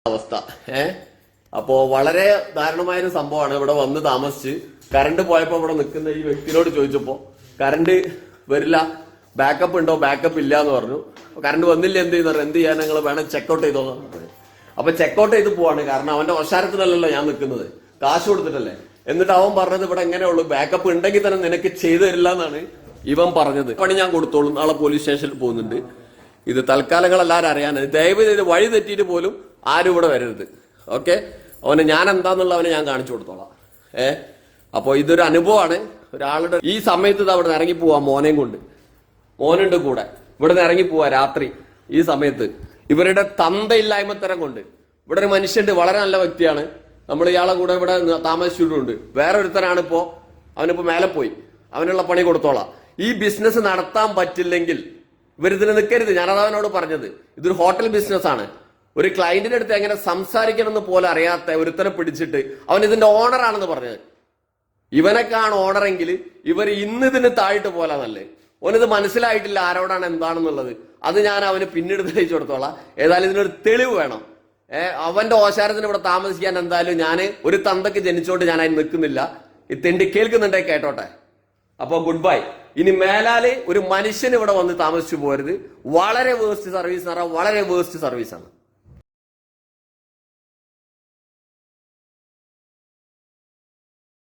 അവസ്ഥ. അപ്പോ വളരെ ദാരുണമായൊരു സംഭവമാണ്. ഇവിടെ വന്ന് താമസിച്ച് കറണ്ട് പോയപ്പോ ഇവിടെ നിൽക്കുന്ന ഈ വ്യക്തിയോട് ചോദിച്ചപ്പോ കറണ്ട് വരില്ല, ബാക്കപ്പ് ഉണ്ടോ, ബാക്കപ്പ് ഇല്ല എന്ന് പറഞ്ഞു. കറണ്ട് വന്നില്ല, എന്ത് ചെയ്യുന്ന, എന്ത് ചെയ്യാൻ, നിങ്ങൾ വേണം ചെക്കൗട്ട് ചെയ്തോന്ന് പറഞ്ഞു. അപ്പൊ ചെക്കൗട്ട് ചെയ്ത് പോവാണ്. കാരണം അവന്റെ ഓശാരത്തിലല്ലല്ലോ ഞാൻ നിൽക്കുന്നത്, കാശ് കൊടുത്തിട്ടല്ലേ. എന്നിട്ട് അവൻ പറഞ്ഞത് ഇവിടെ എങ്ങനെയുള്ളൂ, ബാക്കപ്പ് ഉണ്ടെങ്കിൽ തന്നെ നിനക്ക് ചെയ്തു തരില്ല എന്നാണ് ഇവൻ പറഞ്ഞത്. പണി ഞാൻ കൊടുത്തോളൂ, നാളെ പോലീസ് സ്റ്റേഷനിൽ പോകുന്നുണ്ട്. ഇത് തൽക്കാലങ്ങൾ എല്ലാവരും അറിയാനാണ്. ദയവ് ചെയ്ത് വഴി തെറ്റിയിട്ട് പോലും ആരും ഇവിടെ വരരുത്. ഓക്കെ, അവന് ഞാൻ എന്താന്നുള്ള അവനെ ഞാൻ കാണിച്ചു കൊടുത്തോളാം. അപ്പോൾ ഇതൊരു അനുഭവമാണ്. ഒരാളുടെ ഈ സമയത്ത് ഇത് അവിടെ നിന്ന് ഇറങ്ങി പോവാ, മോനെയും കൊണ്ട്, മോനുണ്ട് കൂടെ, ഇവിടെ നിന്ന് ഇറങ്ങി പോവാ രാത്രി ഈ സമയത്ത്. ഇവരുടെ തന്തയില്ലായ്മത്തരം കൊണ്ട്. ഇവിടെ ഒരു മനുഷ്യന്റെ വളരെ നല്ല വ്യക്തിയാണ്, നമ്മൾ ഇയാളെ കൂടെ ഇവിടെ താമസിച്ചിട്ടുണ്ട്. വേറെ ഒരുത്തനാണ് ഇപ്പോ, അവനിപ്പോ മേലെ പോയി, അവനുള്ള പണി കൊടുത്തോളാം. ഈ ബിസിനസ് നടത്താൻ പറ്റില്ലെങ്കിൽ ഇവരിതിന് നിൽക്കരുത്. ഞാനത് അവനോട് പറഞ്ഞത്. ഇതൊരു ഹോട്ടൽ ബിസിനസ് ആണ്. ഒരു ക്ലയന്റിന്റെ അടുത്ത് എങ്ങനെ സംസാരിക്കണമെന്ന് പോലെ അറിയാത്ത ഒരുത്തനെ പിടിച്ചിട്ട് അവൻ ഇതിന്റെ ഓണറാണെന്ന് പറഞ്ഞത്. ഇവനൊക്കെയാണ് ഓണറെങ്കിൽ ഇവർ ഇന്ന് ഇതിന് താഴിട്ട് പോലാന്നല്ലേ. ഓനിത് മനസ്സിലായിട്ടില്ല ആരോടാണ് എന്താണെന്നുള്ളത്. അത് ഞാൻ അവന് പിന്നീട് തെളിയിച്ചു കൊടുത്തോളാം. ഏതായാലും ഇതിനൊരു തെളിവ് വേണം. അവന്റെ ഓശാരത്തിന് ഇവിടെ താമസിക്കാൻ എന്തായാലും ഞാൻ ഒരു തന്തക്ക് ജനിച്ചോണ്ട് ഞാൻ അതിന് നിൽക്കുന്നില്ല. ഈ തെണ്ടി കേൾക്കുന്നുണ്ടേ കേട്ടോട്ടെ. അപ്പൊ ഗുഡ് ബൈ. ഇനി മേലാല് ഒരു മനുഷ്യന് ഇവിടെ വന്ന് താമസിച്ചു പോരുത്. വളരെ വേസ്റ്റ് സർവീസ് എന്ന് പറഞ്ഞാൽ വളരെ വേസ്റ്റ് സർവീസാണ്.